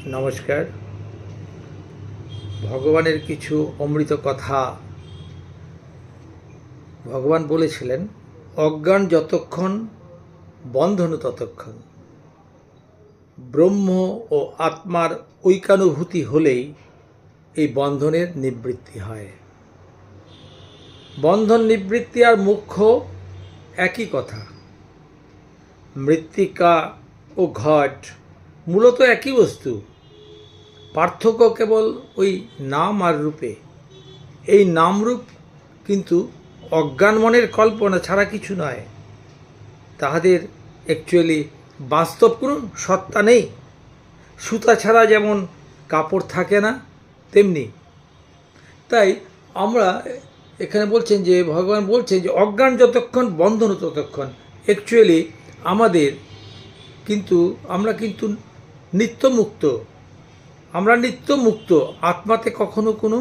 নমস্কার। ভগবানের কিছু অমৃত কথা। ভগবান বলেছিলেন, অজ্ঞান যতক্ষণ বন্ধন ততক্ষণ। ব্রহ্ম ও আত্মার ঐকানুভূতি হলেই এই বন্ধনের নিবৃত্তি হয়। বন্ধন নিবৃত্তি আর মুখ্য একই কথা। মৃত্তিকা ও ঘট মূলত একই বস্তু, পার্থক্য কেবল ওই নাম আর রূপে। এই নামরূপ কিন্তু অজ্ঞান মনের কল্পনা ছাড়া কিছু নয়। তাহাদের অ্যাকচুয়ালি বাস্তব কোনো সত্তা নেই। সুতা ছাড়া যেমন কাপড় থাকে না, তেমনি। তাই আমরা এখানে বলছেন যে, ভগবান বলছেন যে অজ্ঞান যতক্ষণ বন্ধন ততক্ষণ। অ্যাকচুয়ালি আমরা কিন্তু নিত্যমুক্ত। আমরা নিত্যমুক্ত। আত্মাতে কখনো কোনো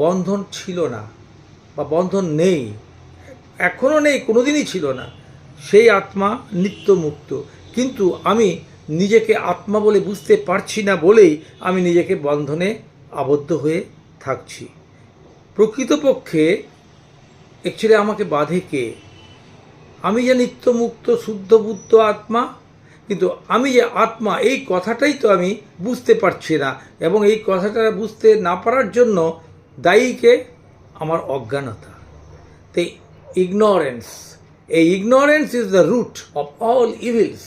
বন্ধন ছিল না বা বন্ধন নেই, এখনও নেই, কোনোদিনই ছিল না। সেই আত্মা নিত্যমুক্ত। কিন্তু আমি নিজেকে আত্মা বলে বুঝতে পারছি না বলেই আমি নিজেকে বন্ধনে আবদ্ধ হয়ে থাকছি। প্রকৃতপক্ষে অ্যাকচুয়ালি আমাকে বাঁধে কে? আমি যে নিত্যমুক্ত শুদ্ধ বুদ্ধ আত্মা, কিন্তু আমি যে আত্মা এই কথাটাই তো আমি বুঝতে পারছি না। এবং এই কথাটা বুঝতে না পারার জন্য দায়ীকে আমার অজ্ঞানতা। তাই ইগনোরেন্স, এই ignorance is the root of all evils.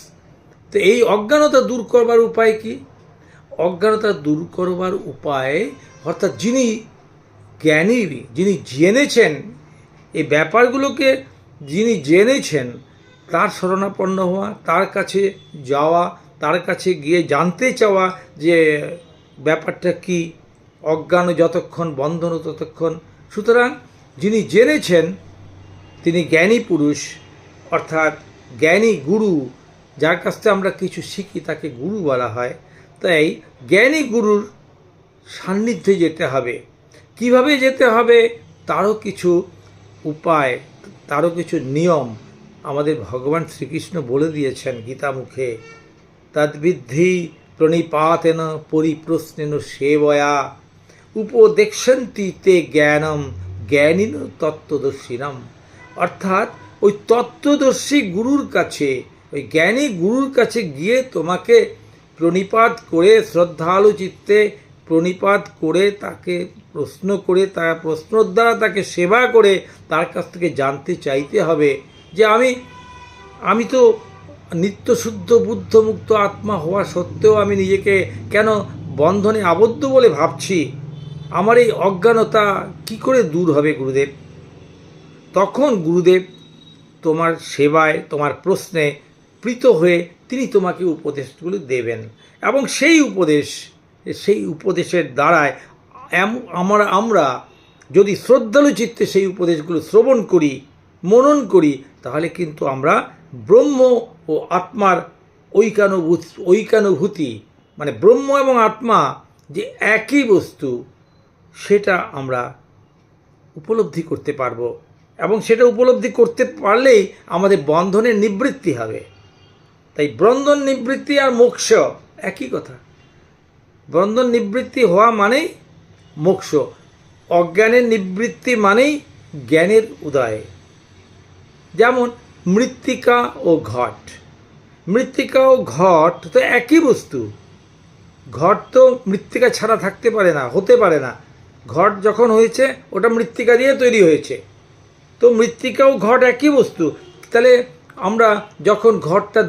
তো এই অজ্ঞানতা দূর করবার উপায় কি? অজ্ঞানতা দূর করবার উপায় অর্থাৎ যিনি জ্ঞানী, যিনি জেনেছেন এই ব্যাপারগুলোকে, যিনি জেনেছেন তার শরণাপন্ন হওয়া, তার কাছে যাওয়া, তার কাছে গিয়ে জানতে চাওয়া যে ব্যাপারটা কি। অজ্ঞান যতক্ষণ বন্ধন ততক্ষণ। সুতরাং যিনি জেনেছেন তিনি জ্ঞানী পুরুষ, অর্থাৎ জ্ঞানী গুরু। যার কাছ থেকে আমরা কিছু শিখি তাকে গুরু বলা হয়। তাই জ্ঞানী গুরুর সান্নিধ্যে যেতে হবে। কিভাবে যেতে হবে তারও কিছু উপায়, তারও কিছু নিয়ম আমাদের ভগবান শ্রীকৃষ্ণ বলে দিয়েছেন গীতা মুখে। তদ্বিদ্ধি প্রণিপাতেন পরিপ্রশ্নেন সেবয়া উপদেক্ষন্তি তে জ্ঞানম জ্ঞানীন তত্ত্বদর্শিনম। অর্থাৎ ওই তত্ত্বদর্শী গুরুর কাছে, ওই জ্ঞানী গুরুর কাছে গিয়ে তোমাকে প্রণিপাত করে, শ্রদ্ধালু চিত্তে প্রণিপাত করে, তাকে প্রশ্ন করে, তার প্রশ্নের দ্বারা তাকে সেবা করে তার কাছ থেকে জানতে চাইতে হবে যে আমি তো নিত্যশুদ্ধ বুদ্ধমুক্ত আত্মা হওয়া সত্ত্বেও আমি নিজেকে কেন বন্ধনে আবদ্ধ বলে ভাবছি? আমার এই অজ্ঞানতা কি করে দূর হবে গুরুদেব? তখন গুরুদেব তোমার সেবায়, তোমার প্রশ্নে প্রীত হয়ে তিনি তোমাকে উপদেশগুলো দেবেন। এবং সেই উপদেশের দ্বারায় আমরা যদি শ্রদ্ধালু চিত্তে সেই উপদেশগুলো শ্রবণ করি, মনন করি, তাহলে কিন্তু আমরা ব্রহ্ম ও আত্মার ঐকানুভূতি, মানে ব্রহ্ম এবং আত্মা যে একই বস্তু, সেটা আমরা উপলব্ধি করতে পারবো। এবং সেটা উপলব্ধি করতে পারলেই আমাদের বন্ধনের নিবৃত্তি হবে। তাই বন্ধন নিবৃত্তি আর মোক্ষ একই কথা। বন্ধন নিবৃত্তি হওয়া মানেই মোক্ষ, অজ্ঞানের নিবৃত্তি মানেই জ্ঞানের উদয়। যেমন মৃত্তিকা ও ঘট। মৃত্তিকা ও ঘট তো একই বস্তু। ঘট তো মৃত্তিকা ছাড়া থাকতে পারে না, হতে পারে না। ঘট যখন হয়েছে ওটা মৃত্তিকা দিয়ে তৈরি হয়েছে। তো মৃত্তিকা ও ঘট একই বস্তু। তাহলে আমরা যখন ঘটটা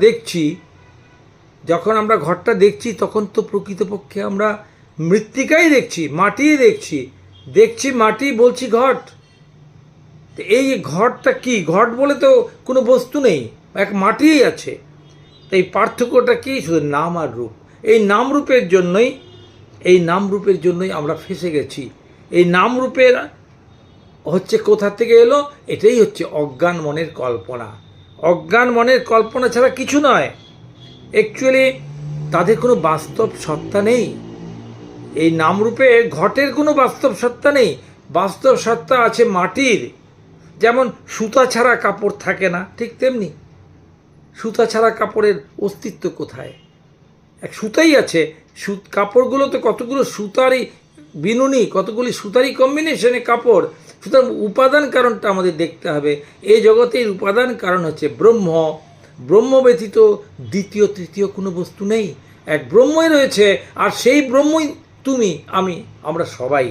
দেখছি তখন তো প্রকৃতপক্ষে আমরা মৃত্তিকাই দেখছি, মাটিই দেখছি মাটি, বলছি ঘট। এই ঘটটা কি? ঘট বলে তো কোনো বস্তু নেই, এক মাটিই আছে। এই পার্থক্যটা কি? শুধু নাম আর রূপ। এই নামরূপের জন্যই আমরা ফেসে গেছি। এই নামরূপের হচ্ছে কোথা থেকে এলো? এটাই হচ্ছে অজ্ঞান মনের কল্পনা। অজ্ঞান মনের কল্পনা ছাড়া কিছু নয়। অ্যাকচুয়ালি তাদের কোনো বাস্তব সত্তা নেই। এই নামরূপে ঘটের কোনো বাস্তব সত্তা নেই। বাস্তব সত্তা আছে মাটির। যেমন সুতা ছাড়া কাপড় থাকে না, ঠিক তেমনি সুতা ছাড়া কাপড়ের অস্তিত্ব কোথায়? এক সুতাই আছে, কাপড়গুলো তো কতগুলো সুতারই বিনুনি, কতগুলি সুতারই কম্বিনেশনে কাপড়। সুতরাং উপাদান কারণটা আমাদের দেখতে হবে। এই জগতের উপাদান কারণ হচ্ছে ব্রহ্ম। ব্রহ্ম ব্যতীত দ্বিতীয় তৃতীয় কোনো বস্তু নেই, এক ব্রহ্মই রয়েছে, আর সেই ব্রহ্মই তুমি, আমি, আমরা সবাই।